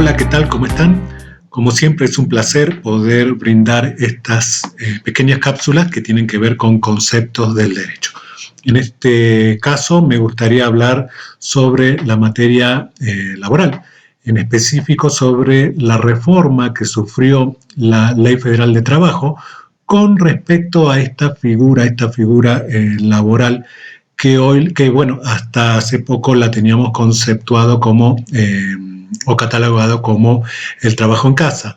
Hola, ¿qué tal? ¿Cómo están? Como siempre es un placer poder brindar estas pequeñas cápsulas que tienen que ver con conceptos del derecho. En este caso me gustaría hablar sobre la materia laboral, en específico sobre la reforma que sufrió la Ley Federal de Trabajo con respecto a esta figura laboral que bueno, hasta hace poco la teníamos conceptuado como o catalogado como el trabajo en casa.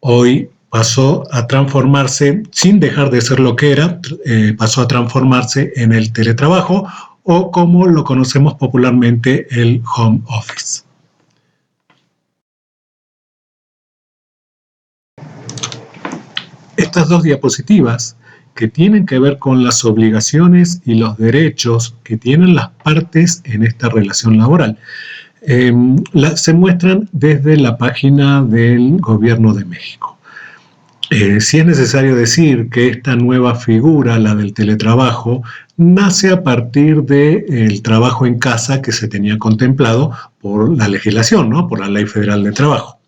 Hoy pasó a transformarse, sin dejar de ser lo que era, pasó a transformarse en el teletrabajo o como lo conocemos popularmente, el home office. Estas dos diapositivas que tienen que ver con las obligaciones y los derechos que tienen las partes en esta relación laboral. Se muestran desde la página del Gobierno de México. Sí es necesario decir que esta nueva figura, la del teletrabajo, nace a partir del trabajo en casa que se tenía contemplado por la legislación, ¿no? Por la Ley Federal de Trabajo.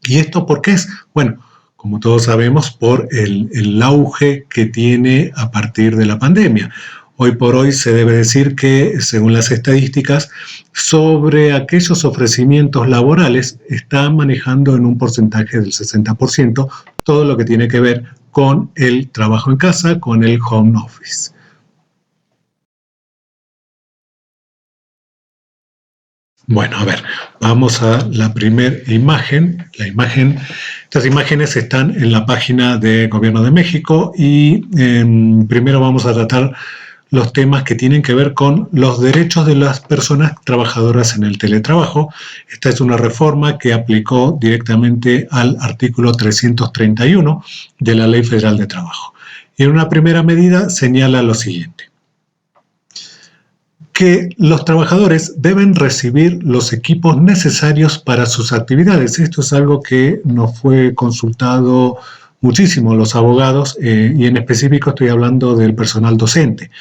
¿Y esto por qué es? Bueno, como todos sabemos, por el auge que tiene a partir de la pandemia. Hoy por hoy se debe decir que, según las estadísticas, sobre aquellos ofrecimientos laborales está manejando en un porcentaje del 60% todo lo que tiene que ver con el trabajo en casa, con el home office. Bueno, a ver, vamos a la primera imagen. Estas imágenes están en la página de Gobierno de México y primero vamos a tratar los temas que tienen que ver con los derechos de las personas trabajadoras en el teletrabajo. Esta es una reforma que aplicó directamente al artículo 331 de la Ley Federal de Trabajo. Y en una primera medida señala lo siguiente: que los trabajadores deben recibir los equipos necesarios para sus actividades. Esto es algo que nos fue consultado muchísimo los abogados y en específico estoy hablando del personal docente.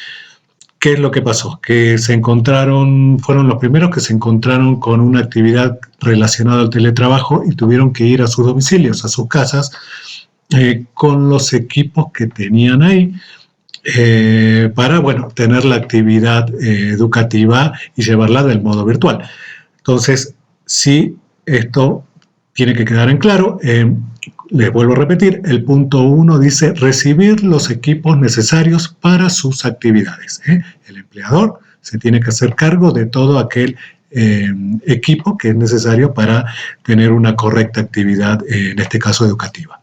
¿Qué es lo que pasó? Que fueron los primeros que se encontraron con una actividad relacionada al teletrabajo y tuvieron que ir a sus domicilios, a sus casas, con los equipos que tenían ahí, para, bueno, tener la actividad educativa y llevarla del modo virtual. Entonces, sí, esto tiene que quedar en claro. Les vuelvo a repetir, el punto 1 dice recibir los equipos necesarios para sus actividades. El empleador se tiene que hacer cargo de todo aquel equipo que es necesario para tener una correcta actividad, en este caso educativa.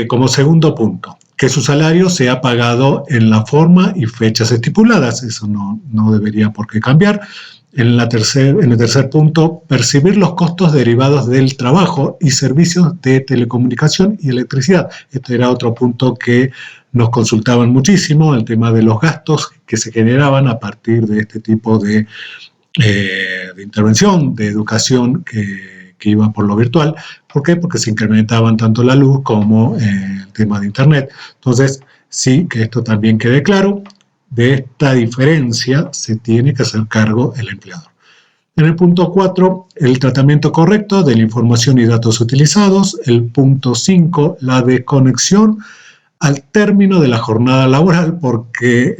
Como segundo punto, que su salario sea pagado en la forma y fechas estipuladas. Eso no debería por qué cambiar. En el tercer punto, percibir los costos derivados del trabajo y servicios de telecomunicación y electricidad. Este era otro punto que nos consultaban muchísimo, el tema de los gastos que se generaban a partir de este tipo de intervención, de educación que iba por lo virtual. ¿Por qué? Porque se incrementaban tanto la luz como el tema de internet. Entonces, sí, que esto también quede claro. De esta diferencia se tiene que hacer cargo el empleador. En el punto 4, el tratamiento correcto de la información y datos utilizados. El punto 5, la desconexión al término de la jornada laboral, porque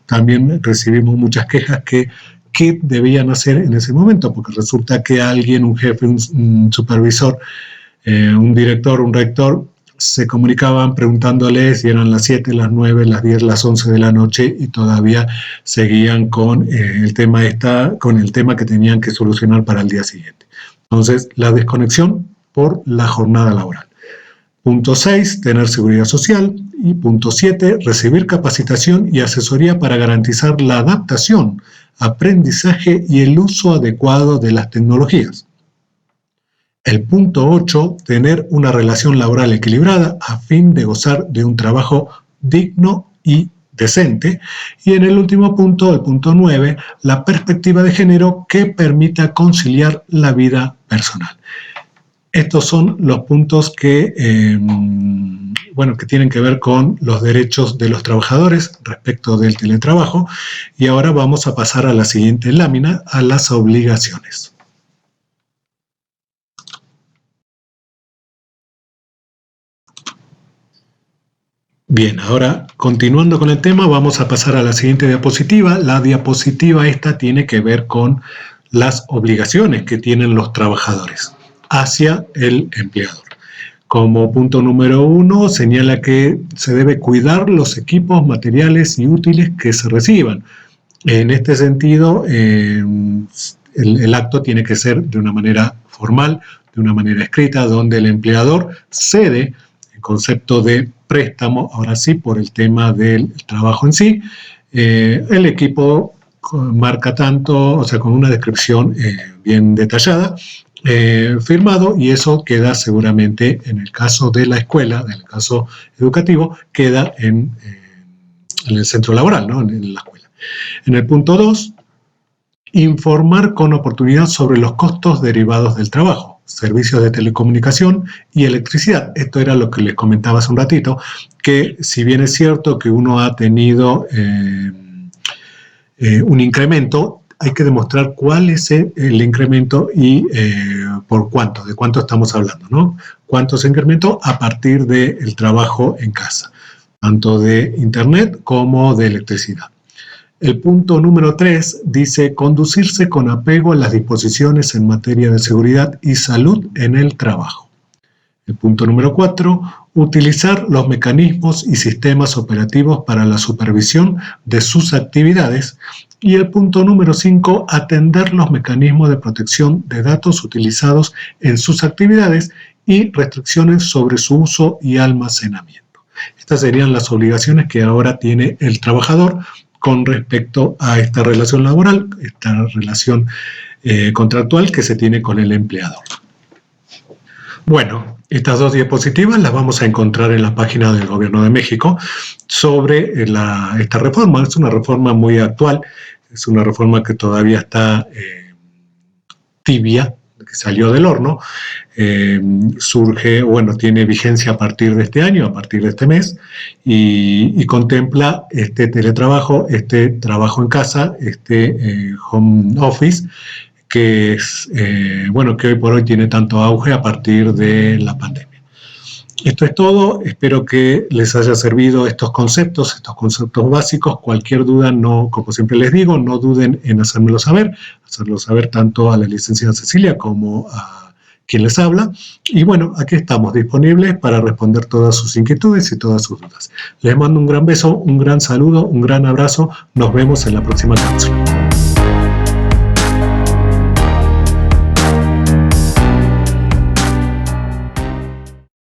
también recibimos muchas quejas que qué debían hacer en ese momento, porque resulta que alguien, un jefe, un supervisor, un director, un rector, se comunicaban preguntándoles si eran las 7, las 9, las 10, las 11 de la noche y todavía seguían con el tema que tenían que solucionar para el día siguiente. Entonces, la desconexión por la jornada laboral. Punto 6, tener seguridad social. Y punto 7, recibir capacitación y asesoría para garantizar la adaptación, aprendizaje y el uso adecuado de las tecnologías. El punto 8, tener una relación laboral equilibrada a fin de gozar de un trabajo digno y decente. Y en el último punto, el punto 9, la perspectiva de género que permita conciliar la vida personal. Estos son los puntos que tienen que ver con los derechos de los trabajadores respecto del teletrabajo. Y ahora vamos a pasar a la siguiente lámina, a las obligaciones. Bien, ahora continuando con el tema, vamos a pasar a la siguiente diapositiva. La diapositiva esta tiene que ver con las obligaciones que tienen los trabajadores hacia el empleador. Como punto número 1, señala que se debe cuidar los equipos, materiales y útiles que se reciban. En este sentido, el acto tiene que ser de una manera formal, de una manera escrita, donde el empleador cede el concepto de préstamo, ahora sí, por el tema del trabajo en sí. El equipo marca tanto, o sea, con una descripción bien detallada, firmado, y eso queda seguramente, en el caso de la escuela, en el caso educativo, queda en el centro laboral, ¿no? En la escuela. En el punto 2, informar con oportunidad sobre los costos derivados del trabajo, servicios de telecomunicación y electricidad. Esto era lo que les comentaba hace un ratito, que si bien es cierto que uno ha tenido un incremento, hay que demostrar cuál es el incremento y por cuánto, de cuánto estamos hablando, ¿no? Cuánto se incrementó a partir del trabajo en casa, tanto de internet como de electricidad. El punto número 3 dice conducirse con apego a las disposiciones en materia de seguridad y salud en el trabajo. El punto número 4, utilizar los mecanismos y sistemas operativos para la supervisión de sus actividades. Y el punto número 5, atender los mecanismos de protección de datos utilizados en sus actividades y restricciones sobre su uso y almacenamiento. Estas serían las obligaciones que ahora tiene el trabajador con respecto a esta relación laboral, esta relación contractual que se tiene con el empleador. Bueno, estas dos diapositivas las vamos a encontrar en la página del Gobierno de México sobre esta reforma. Es una reforma muy actual, es una reforma que todavía está tibia, que salió del horno, tiene vigencia a partir de este año, a partir de este mes, y contempla este teletrabajo, este trabajo en casa, este home office, que es, que hoy por hoy tiene tanto auge a partir de la pandemia. Esto es todo, espero que les haya servido estos conceptos básicos. Cualquier duda, como siempre les digo, no duden en hacérmelo saber tanto a la licenciada Cecilia como a quien les habla. Y bueno, aquí estamos disponibles para responder todas sus inquietudes y todas sus dudas. Les mando un gran beso, un gran saludo, un gran abrazo. Nos vemos en la próxima cápsula.